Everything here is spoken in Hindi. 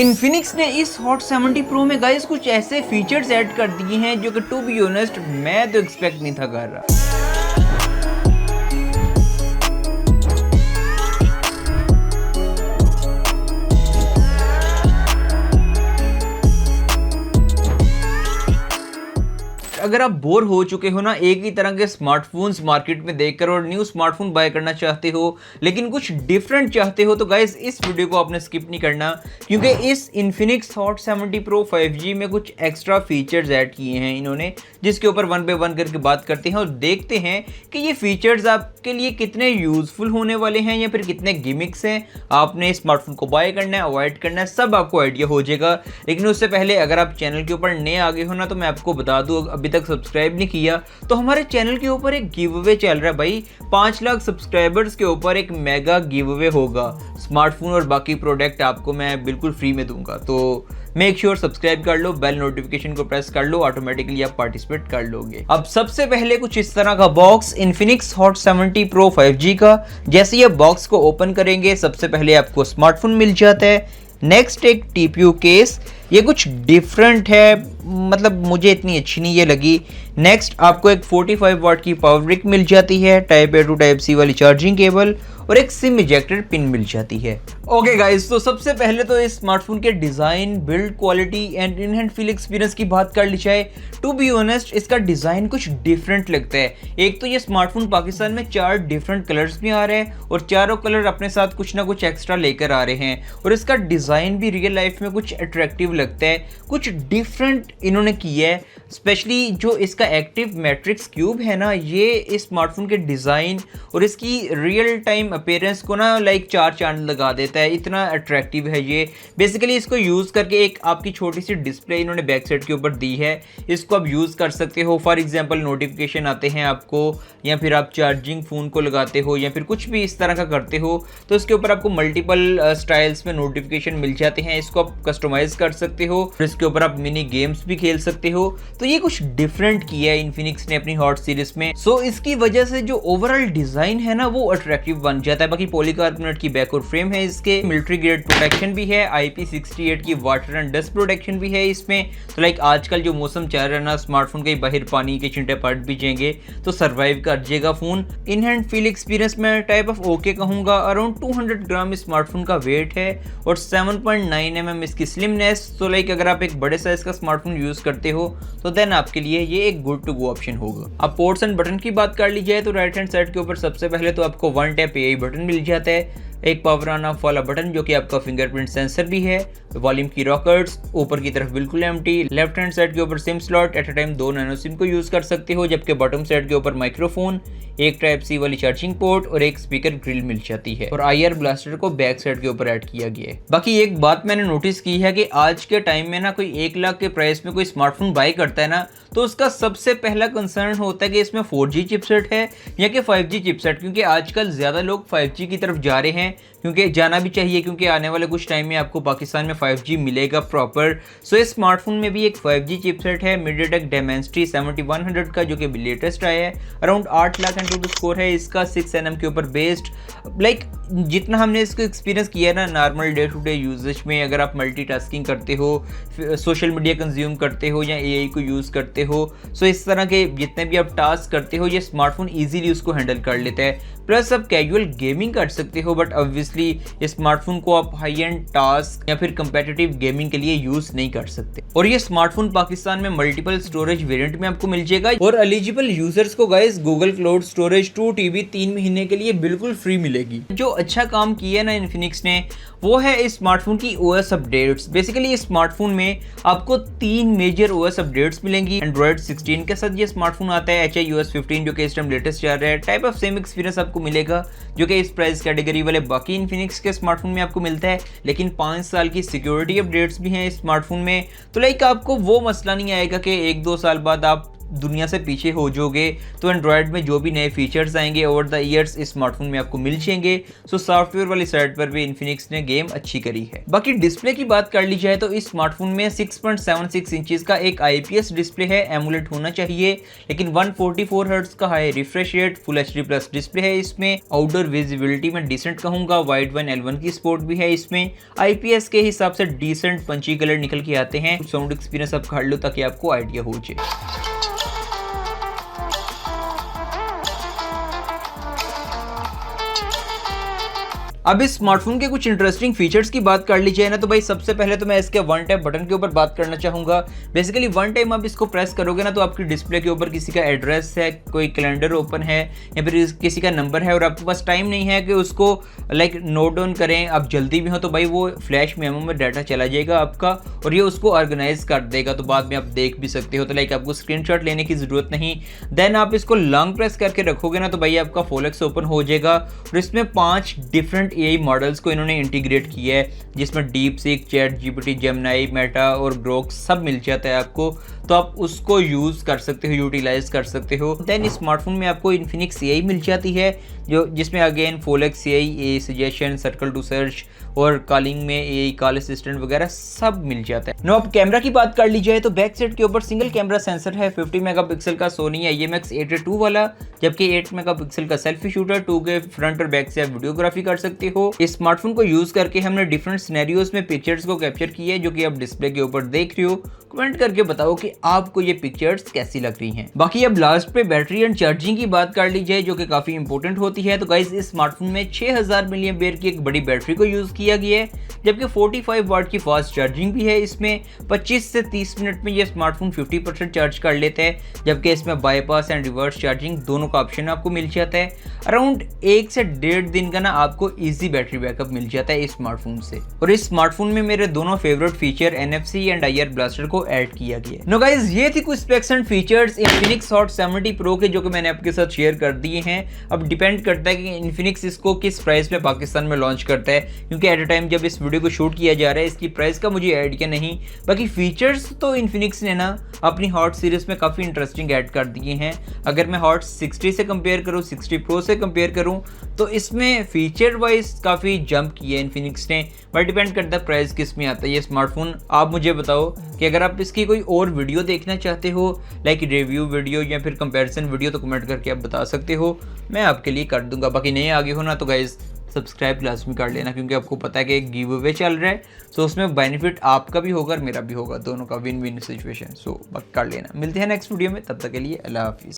इन्फिनिक्स ने इस हॉट 70 प्रो में गाइस कुछ ऐसे फीचर्स ऐड कर दिए हैं जो कि टू बी ऑनेस्ट मैं तो एक्सपेक्ट नहीं था कर रहा। अगर आप बोर हो चुके हो ना एक ही तरह के स्मार्टफोन्स मार्केट में देखकर और न्यू स्मार्टफोन बाय करना चाहते हो लेकिन कुछ डिफरेंट चाहते हो तो गाइस इस वीडियो को आपने स्किप नहीं करना, क्योंकि इस इन्फिनिक्स हॉट 70 प्रो 5G में कुछ एक्स्ट्रा फीचर्स ऐड किए हैं इन्होंने, जिसके ऊपर वन बाय वन करके बात करते हैं और देखते हैं कि ये फीचर्स आपके लिए कितने यूजफुल होने वाले हैं या फिर कितने गिमिक्स हैं। आपने स्मार्टफोन को बाय करना है, अवॉइड करना है, सब आपको आइडिया हो जाएगा। लेकिन उससे पहले अगर आप चैनल के ऊपर नए आ गए हो ना तो मैं आपको बता दूं, अभी तक सब्सक्राइब नहीं किया तो हमारे चैनल के ऊपर एक गिव अवे चल रहा है भाई। 5 लाख सब्सक्राइबर्स के ऊपर एक मेगा गिव अवे होगा, स्मार्टफोन और बाकी प्रोडक्ट आपको मैं बिल्कुल फ्री में दूंगा, तो मेक श्योर सब्सक्राइब कर लो, बेल नोटिफिकेशन को प्रेस कर लो, ऑटोमेटिकली आप पार्टिसिपेट कर लोगे। अब सबसे पहले कुछ इस तरह का box Infinix hot 70 pro 5G का, जैसे ये बॉक्स को ओपन करेंगे सबसे पहले आपको स्मार्टफोन मिल जाता है। नेक्स्ट एक TPU केस, ये कुछ डिफरेंट है, मतलब मुझे इतनी अच्छी नहीं ये लगी। नेक्स्ट आपको एक 45 वाट की पावर ब्रिक मिल जाती है, type A to type C वाली चार्जिंग केबल और एक सिम इजेक्टर पिन मिल जाती है। ओके गाइस, तो सबसे पहले तो इस स्मार्टफोन के design, build quality and in hand feel experience की बात कर ली जाए। टू बी ऑनेस्ट इसका डिज़ाइन कुछ डिफरेंट लगता है। एक तो ये स्मार्टफोन पाकिस्तान में 4 डिफरेंट कलर्स में आ रहे हैं और चारों कलर अपने साथ कुछ ना कुछ एक्स्ट्रा लेकर आ रहे हैं और इसका डिज़ाइन भी रियल लाइफ में कुछ अट्रैक्टिव लगता है, कुछ डिफरेंट इन्होंने किया है। स्पेशली जो इसका एक्टिव मैट्रिक्स क्यूब है ना, ये इस स्मार्टफोन के डिज़ाइन और इसकी रियल टाइम अपीयरेंस को ना लाइक 4 चांद लगा देता है, इतना अट्रैक्टिव है ये। बेसिकली इसको यूज़ करके एक आपकी छोटी सी डिस्प्ले इन्होंने बैक साइड के ऊपर दी है, इसको आप यूज़ कर सकते हो। फॉर एग्जांपल नोटिफिकेशन आते हैं आपको या फिर आप चार्जिंग फ़ोन को लगाते हो या फिर कुछ भी इस तरह का करते हो तो इसके ऊपर आपको मल्टीपल स्टाइल्स में नोटिफिकेशन मिल जाते हैं, इसको आप कस्टमाइज़ कर सकते हो और इसके ऊपर आप मिनी गेम्स भी खेल सकते हो। तो ये कुछ डिफरेंट किया है इन्फिनिक्स ने अपनी हॉट सीरीज में, सो इसकी वजह से जो ओवरऑल डिज़ाइन है ना वो अट्रैक्टिव बन जाता है। बाकी पॉलीकार्बोनेट की बैक और फ्रेम है, इसके मिलिट्री ग्रेड प्रोटेक्शन भी है, IP68 की वाटर एंड डस्ट प्रोटेक्शन भी है इसमें। तो लाइक आजकल जो मौसम चल रहा है ना, स्मार्टफोन के बाहर पानी के छिंटे पड़ भी जाएंगे तो सर्वाइव कर जाएगा phone. In hand feel experience में टाइप ऑफ ओके कहूंगा। अराउंड 200 ग्राम इस स्मार्टफोन का वेट है और 7.9 mm इसकी स्लिमनेस। तो लाइक अगर आप एक बड़े साइज का स्मार्टफोन यूज करते हो तो देन आपके लिए ये एक गुड टू गो ऑप्शन होगा। अब पोर्ट्स एंड बटन की बात कर ली जाए तो राइट हैंड साइड के ऊपर सबसे पहले तो आपको 1 टैप AI बटन मिल जाता है, एक पावर ऑन ऑफ वाला बटन जो कि आपका फिंगरप्रिंट सेंसर भी है, वॉल्यूम की रॉकेट्स, ऊपर की तरफ बिल्कुल एम्प्टी। लेफ्ट हैंड साइड के ऊपर SIM slot, at a time 2 nano SIM को यूज कर सकते हो, जबकि बॉटम साइड के ऊपर माइक्रोफोन, एक टाइप C वाली चार्जिंग पोर्ट और एक स्पीकर ग्रिल मिल जाती है और IR ब्लास्टर को बैक साइड के ऊपर ऐड किया गया है। बाकी एक बात मैंने नोटिस की है कि आज के टाइम में ना कोई 1 लाख के प्राइस में कोई स्मार्टफोन बाय करता है ना तो उसका सबसे पहला कंसर्न होता है कि इसमें 4G चिपसेट है या कि 5G चिपसेट, क्योंकि आजकल ज़्यादा लोग 5G की तरफ जा रहे हैं, क्योंकि जाना भी चाहिए क्योंकि आने वाले कुछ टाइम में आपको पाकिस्तान में 5G मिलेगा प्रॉपर। सो इस स्मार्टफोन में भी एक 5G चिपसेट है MediaTek Dimensity 7100 का, जो कि लेटेस्ट आया है। अराउंड 8 लाख एंटू स्कोर है इसका, 6 nm के ऊपर बेस्ड। लाइक जितना हमने इसको एक्सपीरियंस किया ना normal day to day usage में, अगर आप मल्टीटास्किंग करते हो, सोशल मीडिया कंज्यूम करते हो या AI को यूज़ करते हो, सो इस तरह के जितने भी आप टास्क करते हो ये स्मार्टफोन ईजिली उसको हैंडल कर लेता है। प्लस आप कैजुअल गेमिंग कर सकते हो, बट ऑब्वियसली इस स्मार्टफोन को आप हाई एंड टास्क या फिर कंपेटिटिव गेमिंग के लिए यूज नहीं कर सकते। और ये स्मार्टफोन पाकिस्तान में मल्टीपल स्टोरेज वेरिएंट में आपको मिल जाएगा और एलिजिबल यूजर्स को guys Google cloud storage 2 TB 3 महीने के लिए बिल्कुल फ्री मिलेगी। जो अच्छा काम किया है ना इन्फिनिक्स ने वो है इस स्मार्टफोन की OS अपडेट्स। बेसिकली इस स्मार्टफोन में आपको 3 मेजर OS अपडेट्स मिलेंगी। एंड्रॉइड 16 के साथ ये स्मार्टफोन आता है, HIOS 15 जो कि इस टाइम लेटेस्ट चल रहा है। टाइप ऑफ सेम एक्सपीरियंस आपको मिलेगा जो कि इस प्राइस कैटेगरी वाले बाकी इन्फिनिक्स के स्मार्टफोन में आपको मिलता है, लेकिन 5 साल की सिक्योरिटी अपडेट्स भी हैं इस स्मार्टफोन में। तो लाइक आपको वो मसला नहीं आएगा कि 1-2 साल बाद आप दुनिया से पीछे हो जाओगे तो एंड्रॉयड में जो भी नए फीचर्स आएंगे ओवर द ईयर्स इस स्मार्टफोन में आपको मिल जाएंगे। सो सॉफ्टवेयर वाली साइड पर भी इन्फिनिक्स ने गेम अच्छी करी है। बाकी डिस्प्ले की बात कर ली जाए तो इस स्मार्टफोन में 6.76 इंचेस का एक IPS डिस्प्ले है, एमुलेट होना चाहिए, लेकिन 144 हर्ट्ज का high refresh rate, full HD plus display है इसमें। आउटडोर विजिबिलिटी में डिसेंट कहूंगा, वाइड वन L1 की सपोर्ट भी है इसमें। IPS के हिसाब से डिसेंट पंची कलर निकल के आते हैं। साउंड एक्सपीरियंस आप कर लो ताकि आपको आइडिया हो जाए। अब इस स्मार्टफोन के कुछ इंटरेस्टिंग फीचर्स की बात कर ली जाए ना तो भाई सबसे पहले तो मैं इसके वन टैप बटन के ऊपर बात करना चाहूंगा। बेसिकली वन टाइम आप इसको प्रेस करोगे ना तो आपकी डिस्प्ले के ऊपर किसी का एड्रेस है, कोई कैलेंडर ओपन है या फिर किसी का नंबर है और आपके पास टाइम नहीं है कि उसको नोट डाउन करें, आप जल्दी भी हो तो भाई वो फ्लैश मेमो में डाटा चला जाएगा आपका और ये उसको ऑर्गेनाइज कर देगा, तो बाद में आप देख भी सकते हो। तो आपको स्क्रीनशॉट लेने की जरूरत नहीं। देन आप इसको लॉन्ग प्रेस करके रखोगे ना तो भाई आपका फोलेक्स ओपन हो जाएगा और इसमें 5 डिफरेंट AI मॉडल्स को इन्होंने इंटीग्रेट किया है जिसमें deep seek, chat GPT, Gemini, Meta और ग्रोक सब मिल जाता है आपको, तो आप उसको यूज कर सकते हो, यूटिलाइज कर सकते हो। देन इस स्मार्टफोन में आपको इन्फिनिक्स AI मिल जाती है जो जिसमें अगेन फोलेक्स AI suggestion, circle to search और कॉलिंग में AI कॉल असिस्टेंट वगैरह सब मिल जाता है। नो अब कैमरा की बात कर ली जाए तो बैक साइड के ऊपर सिंगल कैमरा सेंसर है 50 मेगापिक्सल का सोनी IMX882 वाला, जबकि 8 मेगापिक्सल का सेल्फी शूटर 2K फ्रंट और बैक से आप वीडियोग्राफी कर सकते हो। इस स्मार्टफोन को यूज करके हमने डिफरेंट सिनेरियोज में पिक्चर्स को कैप्चर किया है जो कि आप डिस्प्ले के ऊपर देख रहे हो। कमेंट करके बताओ कि आपको ये पिक्चर्स कैसी लग रही हैं। बाकी अब लास्ट पे बैटरी एंड चार्जिंग की बात कर ली जाए जो कि काफी इंपॉर्टेंट होती है। तो गाइस इस स्मार्टफोन में 6000 mAh की एक बड़ी बैटरी को यूज किया गया है, जबकि 45 वाट की फास्ट चार्जिंग भी है इसमें। 25 से 30 मिनट में ये स्मार्टफोन 50% चार्ज कर लेता है, जबकि इसमें बाईपास एंड रिवर्स चार्जिंग दोनों का ऑप्शन आपको मिल जाता है। अराउंड 1 से 1.5 दिन का ना आपको इजी बैटरी बैकअप मिल जाता है इस स्मार्टफोन से। और इस स्मार्टफोन में मेरे दोनों favourite feature NFC and IR blaster को ऐड किया गया है। नो गाइस ये थी कुछ specs and features Infinix hot 70 pro के जो कि मैंने आपके साथ शेयर कर दिए हैं। अब डिपेंड करता है कि इन्फिनिक्स इसको किस प्राइस में पाकिस्तान में लॉन्च करता है, क्योंकि एट अ टाइम जब इस वीडियो को शूट किया जा रहा है इसकी प्राइस का मुझे आइडिया नहीं। बाकी फीचर्स तो इन्फिनिक्स ने ना अपनी हॉट सीरीज में काफी इंटरेस्टिंग ऐड कर दिए हैं। अगर मैं हॉट 60 से कंपेयर करूं, 60 प्रो से कंपेयर करूं तो इसमें फीचर वाइज काफी जंप किया है इन्फिनिक्स ने, बट डिपेंड करता है प्राइस किस में आता है ये स्मार्टफोन। आप मुझे बताओ कि अगर आप इसकी कोई और वीडियो देखना चाहते हो लाइक रिव्यू वीडियो या फिर कंपैरिजन वीडियो तो कमेंट करके आप बता सकते हो, मैं आपके लिए कर दूंगा। बाकी नए आगे हो ना तो गाइज सब्सक्राइब लाजमी कर लेना, क्योंकि आपको पता है कि एक गिव अवे चल रहा है, सो उसमें बेनिफिट आपका भी होगा और मेरा भी होगा, दोनों का विन विन सिचुएशन। सो कर लेना। मिलते हैं नेक्स्ट वीडियो में, तब तक के लिए अल्लाह हाफिज़।